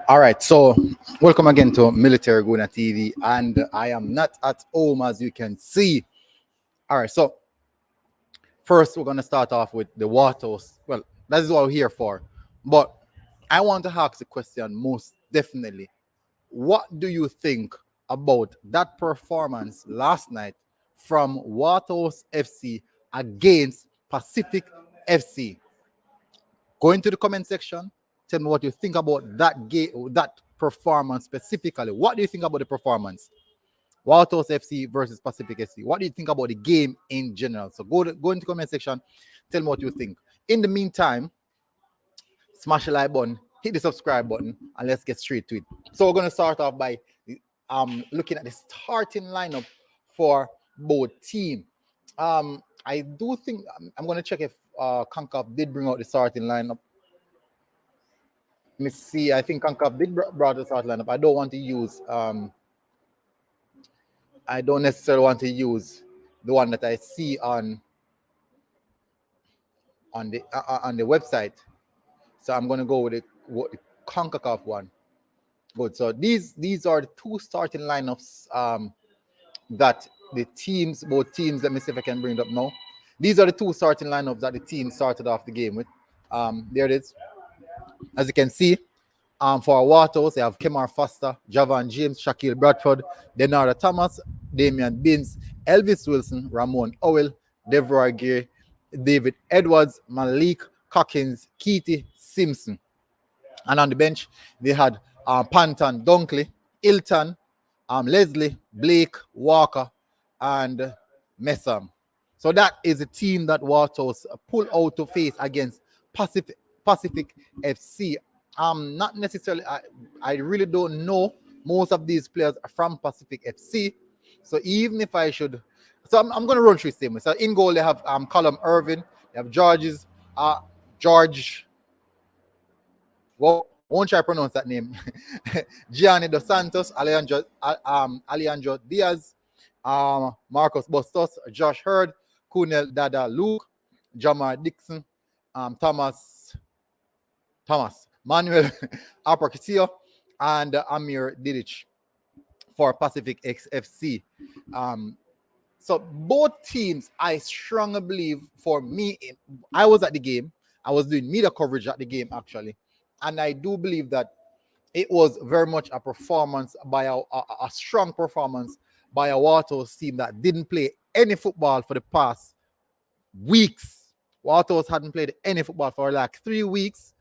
All right, so welcome again to Military Guna TV, and I am not at home as you can see. All right, so first we're gonna start off with the Waterhouse. Well, that is what we're here for, but I want to ask the question most definitely. What do you think about that performance last night from Waterhouse FC against Pacific FC? Go into the comment section. Tell me what you think about that game, that performance specifically. What do you think about the performance? Waterhouse FC versus Pacific FC. What do you think about the game in general? So go into the comment section. Tell me what you think. In the meantime, smash the like button, hit the subscribe button, and let's get straight to it. So we're going to start off by looking at the starting lineup for both teams. I do think I'm going to check if Concacaf did bring out the starting lineup. Let me see. I think Concacaf did brought the starting lineup. I don't want to use. I don't necessarily want to use the one that I see on the website. So I'm going to go with the Concacaf one. Good. So these are the two starting lineups that the teams, both teams. Let me see if I can bring it up now. These are the two starting lineups that the team started off the game with. There it is. As you can see, for Waterhouse, they have Kemar Foster, Javan James, Shaquille Bradford, Denara Thomas, Damian Binns, Elvis Wilson, Ramon Owell, Deborah Gay, David Edwards, Malik Cockins, Keity Simpson. And on the bench, they had Panton Dunkley, Ilton, Leslie, Blake, Walker, and Messam. So that is a team that Waterhouse pulled out to face against Pacific FC. Not necessarily, I really don't know most of these players are from Pacific FC. So even if I should, so I'm going to run through them. So in goal, they have Callum Irvin, they have George, well, won't try to pronounce that name, Gianni Dos Santos, Alejandro Diaz, Marcos Bustos, Josh Hurd, Kunel Dada Luke, Jamar Dixon, Thomas, Manuel Apracasillo, and Amir Didic for Pacific FC. So both teams, I strongly believe, for me, I was at the game. I was doing media coverage at the game, actually. And I do believe that it was very much a performance by a strong performance by a Waterhouse team that didn't play any football for the past weeks. Waterhouse hadn't played any football for like 3 weeks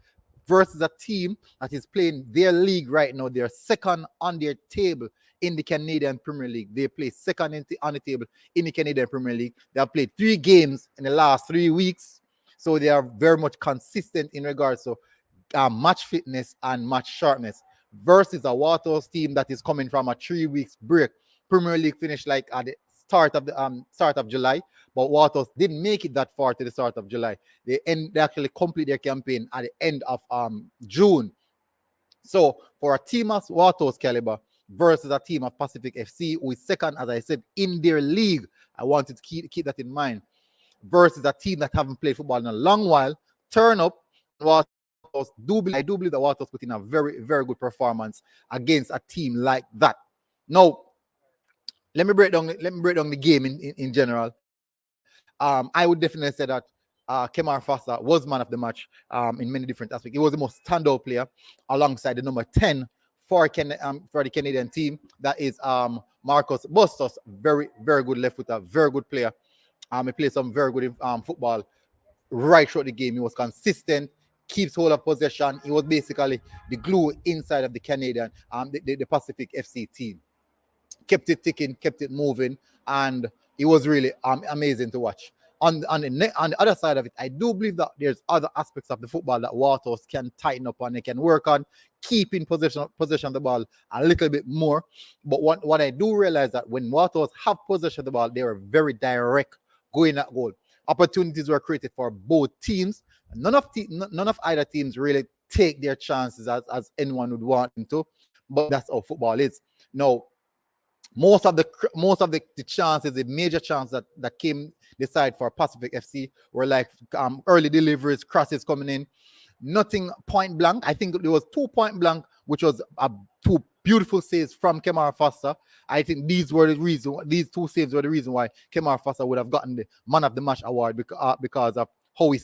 versus a team that is playing their league right now. They're second on their table in the Canadian Premier League. They play second on the table in the Canadian Premier League. They have played 3 games in the last 3 weeks. So they are very much consistent in regards to match fitness and match sharpness versus a Waterhouse team that is coming from a 3 weeks break. Premier League finished like at the start of July, but Waterhouse didn't make it that far to the start of July. They actually complete their campaign at the end of June. So for a team of Waterhouse caliber versus a team of Pacific FC, who is second, as I said, in their league, I wanted to keep that in mind, versus a team that haven't played football in a long while, turn up. I do believe that Waterhouse put in a very, very good performance against a team like that. Now, let me break down the game in general. I would definitely say that Kemar Foster was man of the match in many different aspects. He was the most standout player alongside the number 10 for the Canadian team. That is Marcus Bustos, very very good left footer, very good player. He played some very good football right throughout the game. He was consistent, keeps hold of possession. He was basically the glue inside of the Canadian, the Pacific FC team. Kept it ticking, kept it moving, and it was really amazing to watch. On the other side of it, I do believe that there's other aspects of the football that Waterhouse can tighten up on. They can work on keeping possession of the ball a little bit more. But what I do realize that when Waterhouse have possession of the ball, they are very direct going at goal. Opportunities were created for both teams. None of either teams really take their chances as anyone would want them to. But that's how football is. Now, most of the chances, the major chances that came this side for Pacific FC were like early deliveries, crosses coming in. Nothing point blank. I think there was 2 point blank, which was two beautiful saves from Kemar Foster. I think these two saves were the reason why Kemar Foster would have gotten the Man of the Match award because of how he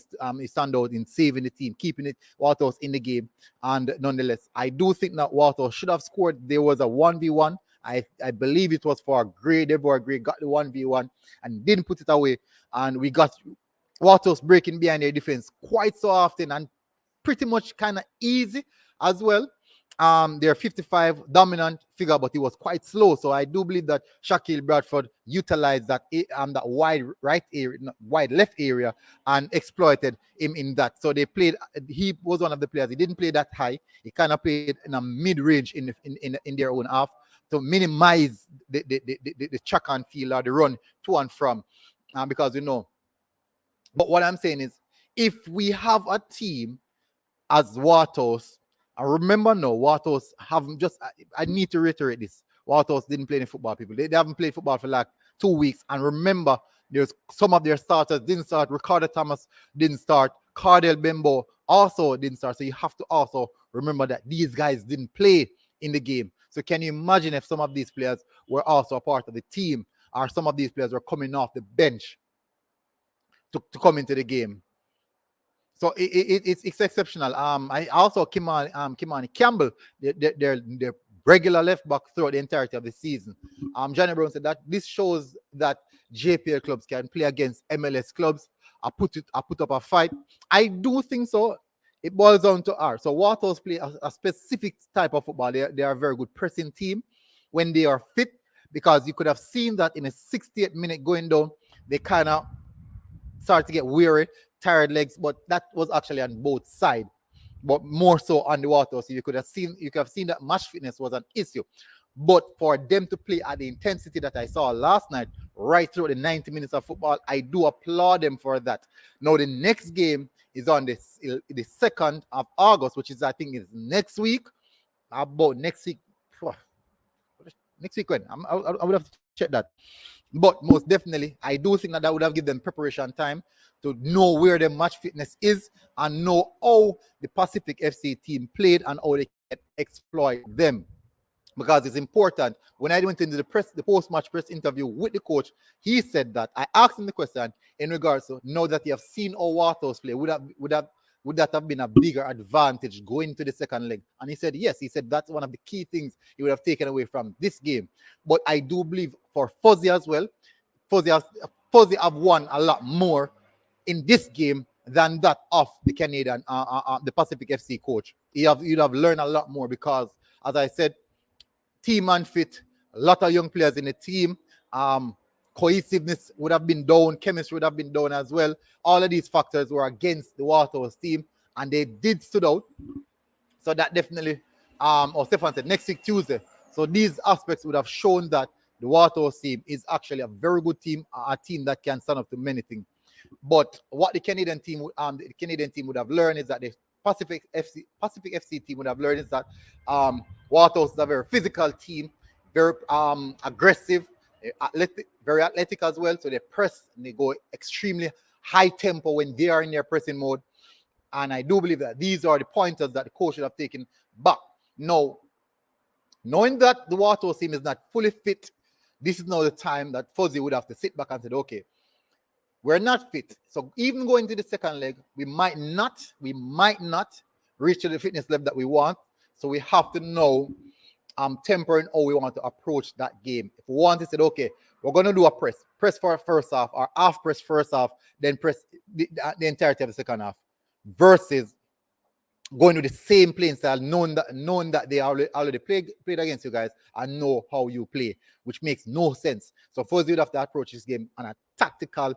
stand out in saving the team, keeping it Waterhouse in the game. And nonetheless, I do think that Waterhouse should have scored. There was a 1v1. I believe it was for Gray. Deborah Gray got the 1v1 and didn't put it away. And we got Waterhouse breaking behind their defense quite so often and pretty much kind of easy as well. They're 55 dominant figure, but he was quite slow. So I do believe that Shaquille Bradford utilized that wide right area, wide left area, and exploited him in that. So they played. He was one of the players. He didn't play that high. He kind of played in a mid range in their own half to minimize the track and field or the run to and from, because But what I'm saying is, if we have a team as Waterhouse, I remember now, Waterhouse haven't just, I need to reiterate this. Waterhouse didn't play any football, people. They haven't played football for like 2 weeks. And remember, there's some of their starters didn't start. Ricardo Thomas didn't start. Cardell Bembo also didn't start. So you have to also remember that these guys didn't play in the game. So can you imagine if some of these players were also a part of the team, or some of these players were coming off the bench to come into the game? So it's exceptional. I also Kimani Campbell, their regular left back throughout the entirety of the season. Johnny Brown said that this shows that JPL clubs can play against MLS clubs. I put up a fight. I do think so. It boils down to R. So Waterhouse play a specific type of football. They are a very good pressing team when they are fit, because you could have seen that in a 68th minute going down, they kind of start to get weary, tired legs, but that was actually on both sides, but more so on the Waterhouse. So you could have seen that match fitness was an issue. But for them to play at the intensity that I saw last night, right through the 90 minutes of football, I do applaud them for that. Now the next game is on the 2nd of August, which is, I think, is next week. About next week. Next week when? I would have to check that. But most definitely, I do think that would have given them preparation time to know where their match fitness is and know how the Pacific FC team played and how they can exploit them. Because it's important. When I went into the post-match press interview with the coach, he said that I asked him the question in regards to, now that you have seen how Waterhouse play, would that have been a bigger advantage going to the second leg? And he said yes. He said that's one of the key things he would have taken away from this game. But I do believe for Fuzzy as well, Fuzzy have won a lot more in this game than that of the Canadian, the Pacific FC coach. You'd have learned a lot more because, as I said, team and fit, a lot of young players in the team. Cohesiveness would have been down, chemistry would have been down as well. All of these factors were against the Waterhouse team, and they did stood out. So that definitely, Stefan said next week Tuesday. So these aspects would have shown that the Waterhouse team is actually a very good team, a team that can stand up to many things. But what the Canadian team would have learned is that the Pacific FC team would have learned is that Waterhouse is a very physical team, very aggressive, very athletic as well. So they press and they go extremely high tempo when they are in their pressing mode. And I do believe that these are the pointers that the coach should have taken back. Now, knowing that the Waterhouse team is not fully fit, this is now the time that Fuzzy would have to sit back and say, okay, we're not fit. So even going to the second leg, we might not reach to the fitness level that we want. So we have to know tempering how we want to approach that game. If we want to say, okay, we're going to do a press for first half, or half press first half, then press the entirety of the second half, versus going with the same playing style, knowing that they already played against you guys and know how you play, which makes no sense. So first, you'd have to approach this game on a tactical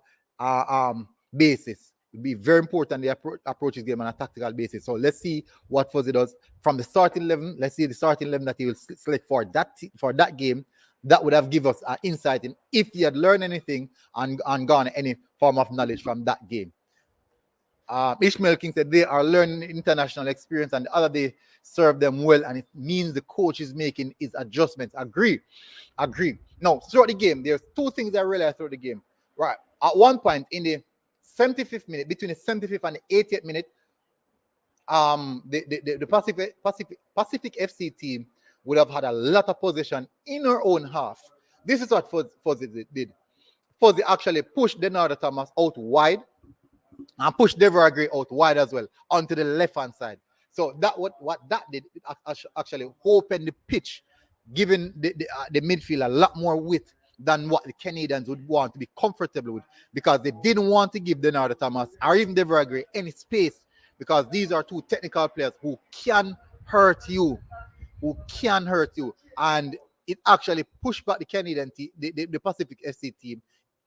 basis. It'd be very important they approach this game on a tactical basis. So let's see what Fuzzy does from the starting 11. Let's see the starting 11 that he will select for that game. That would have given us an insight in if he had learned anything and gone any form of knowledge from that game. Ishmael King said they are learning international experience, and the other day served them well, and it means the coach is making his adjustments. Agree. Now, throughout the game, there's two things I realized throughout the game. Right, at one point in the 75th minute, between the 75th and the 80th minute, the Pacific FC team would have had a lot of possession in her own half. This is what Fuzzy did. Fuzzy actually pushed Denardo Thomas out wide and pushed Deborah Gray out wide as well onto the left-hand side. So that what that did, it actually opened the pitch, giving the midfield a lot more width than what the Canadians would want to be comfortable with, because they didn't want to give Denardo Thomas or even Deborah Gray any space, because these are two technical players who can hurt you. And it actually pushed back the Canadian team, the Pacific FC team,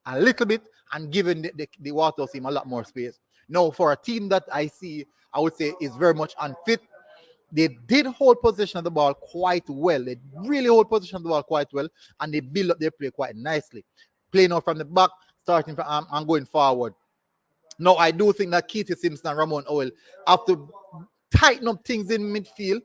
a little bit, and giving the Waterhouse team a lot more space. Now, for a team that I would say is very much unfit, they did hold possession of the ball quite well. They really hold possession of the ball quite well, and they build up their play quite nicely. Playing out from the back, starting from and going forward. Now, I do think that Keith Simpson and Ramon Owell have to tighten up things in midfield.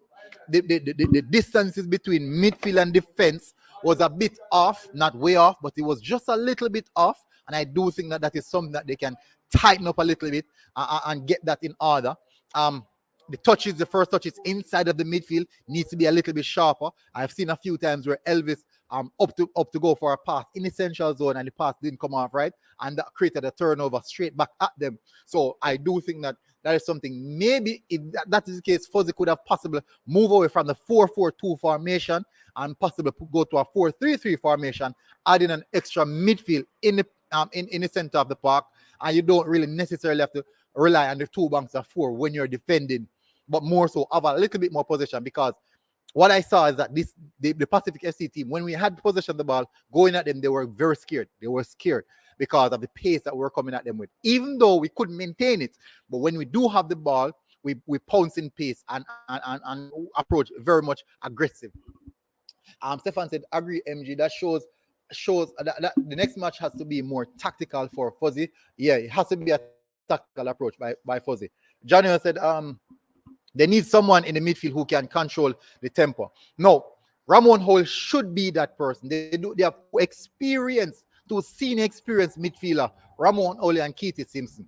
The distances between midfield and defense was a bit off, not way off, but it was just a little bit off. And I do think that is something that they can tighten up a little bit and get that in order. The first touches inside of the midfield needs to be a little bit sharper. I've seen a few times where Elvis up to go for a pass in the central zone, and the pass didn't come off right, and that created a turnover straight back at them. So I do think that is something. Maybe if that is the case, Fuzzy could have possibly moved away from the 4-4-2 formation and possibly go to a 4-3-3 formation, adding an extra midfield in the center of the park, and you don't really necessarily have to rely on the two banks of four when you're defending, but more so have a little bit more possession. Because what I saw is that the Pacific FC team, when we had possession of the ball going at them, they were very scared. They were scared because of the pace that we're coming at them with, even though we couldn't maintain it. But when we do have the ball, we pounce in pace and approach very much aggressive. Stefan said, agree, MG. That shows that the next match has to be more tactical for Fuzzy. Yeah, it has to be a tactical approach by Fuzzy. Johnny said, they need someone in the midfield who can control the tempo. No, Ramon Hall should be that person. They have senior experienced midfielder, Ramon Hall and Keith Simpson.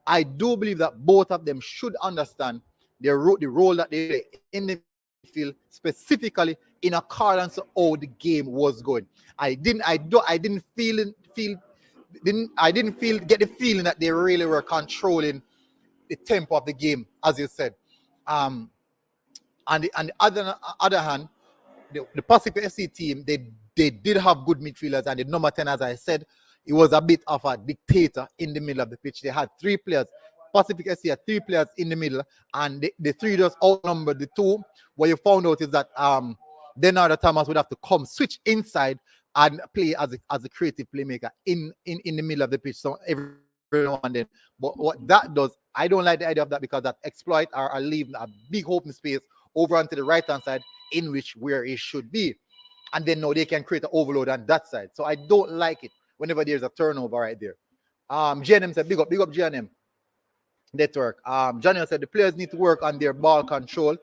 I do believe that both of them should understand the role that they play in the midfield, specifically in accordance to how the game was going. I didn't get the feeling that they really were controlling the tempo of the game, as you said. On the other hand, the Pacific FC team, they did have good midfielders, and the number 10, as I said, it was a bit of a dictator in the middle of the pitch. They had three players. Pacific FC had three players in the middle, and the three just outnumbered the two. What you found out is that Denardo Thomas would have to come switch inside and play as a creative playmaker in the middle of the pitch. So every now and then. But what that does, I don't like the idea of that, because that exploit or leave a big open space over onto the right-hand side, in which where it should be. And then now they can create an overload on that side. So I don't like it whenever there's a turnover right there. JNM said, big up JNM. Network. Johnny said the players need to work on their ball control.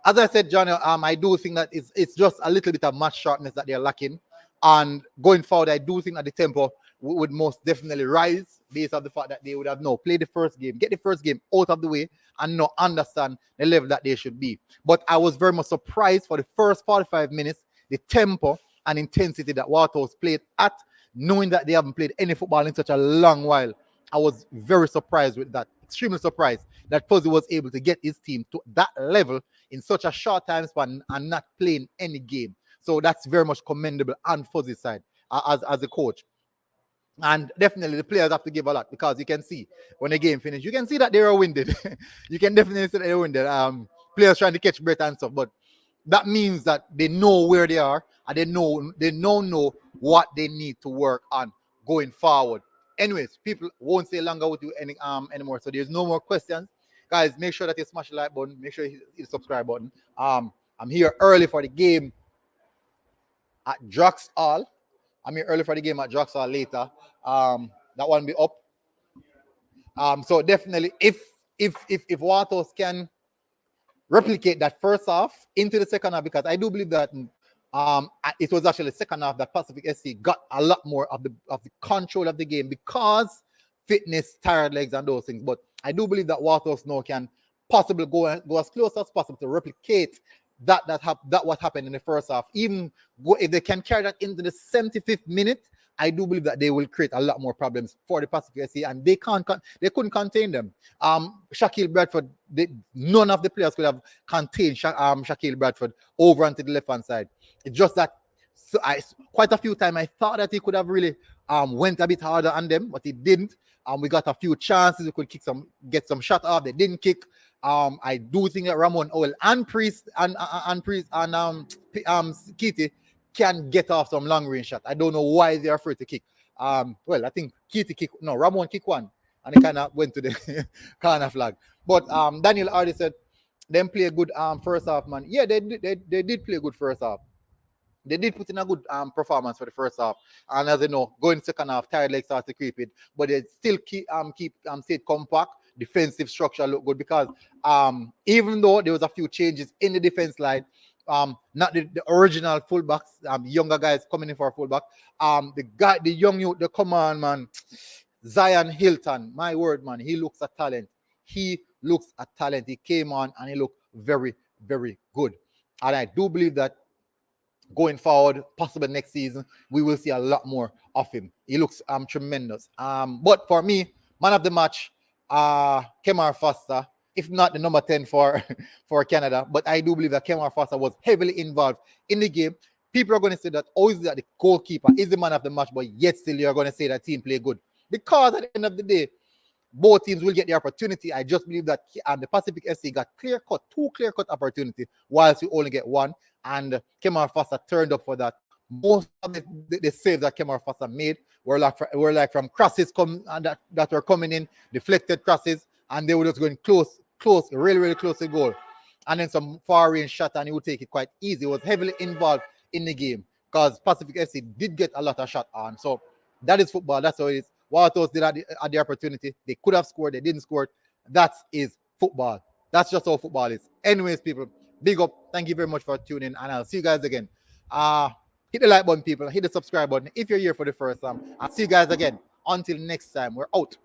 As I said, Johnny, I do think that it's just a little bit of match sharpness that they're lacking. And going forward, I do think that the tempo would most definitely rise, based on the fact that they would have played the first game, get the first game out of the way, and now understand the level that they should be. But I was very much surprised for the first 45 minutes, the tempo and intensity that Waterhouse played at, knowing that they haven't played any football in such a long while. I was very surprised with that, extremely surprised that Fuzzy was able to get his team to that level in such a short time span and not playing any game. So that's very much commendable on Fuzzy's side as a coach. And definitely the players have to give a lot because you can see when the game finished, you can see that they were winded. You can definitely see that they were winded. Players trying to catch breath and stuff, but that means that they know where they are and they know what they need to work on going forward. Anyways, people won't stay longer with you anymore. So there's no more questions. Guys, make sure that you smash the like button, make sure you hit the subscribe button. I'm here early for the game at Drax Hall. I'm here early for the game at Drax Hall later. That one be up. So definitely if Waterhouse can replicate that first half into the second half, because I do believe that it was actually the second half that Pacific SC got a lot more of the control of the game because fitness, tired legs, and those things. But I do believe that Waterhouse now can possibly go as close as possible to replicate that what happened in the first half. Even if they can carry that into the 75th minute, I do believe that they will create a lot more problems for the Pacific SC, and they couldn't contain them. Shaquille Bradford, none of the players could have contained Shaquille Bradford over onto the left hand side. It's just that quite a few times I thought that he could have really went a bit harder on them, but he didn't. We got a few chances. We could get some shot off. They didn't kick. I do think that Ramon Owl and Priest and Kitty can get off some long range shot. I don't know why they're afraid to kick. Well, I think Ramon kicked one and he kind of went to the corner flag. But Daniel already said them play a good first half, man. Yeah, they did play a good first half. They did put in a good performance for the first half, and as you know, going second half, tired legs start to creep it, but they still keep stayed compact. Defensive structure look good because even though there was a few changes in the defense line, not the original fullbacks, younger guys coming in for a fullback, the young youth, the command man, Zion Hilton, my word, man, he looks a talent. He came on and he looked very, very good, and I do believe that going forward, possible next season, we will see a lot more of him. He looks tremendous. But for me, man of the match, Kemar Foster, if not the number 10 for Canada, but I do believe that Kemar Foster was heavily involved in the game. People are going to say that, is that the goalkeeper is the man of the match, but yet still you're going to say that team play good. Because at the end of the day, both teams will get the opportunity. I just believe that the Pacific SC got two clear-cut opportunities, whilst you only get one. And Kemar Foster turned up for that. Most of the saves that Kemar Foster made were like from crosses that were coming in, deflected crosses, and they were just going close, really, really close to goal. And then some far range shot, and he would take it quite easy. He was heavily involved in the game because Pacific SC did get a lot of shot on. So that is football. That's how it is. Waterhouse did at the opportunity. They could have scored. They didn't score. That is football. That's just how football is. Anyways, people, big up. Thank you very much for tuning in, and I'll see you guys again. Hit the like button, people. Hit the subscribe button if you're here for the first time. I'll see you guys again. Until next time, we're out.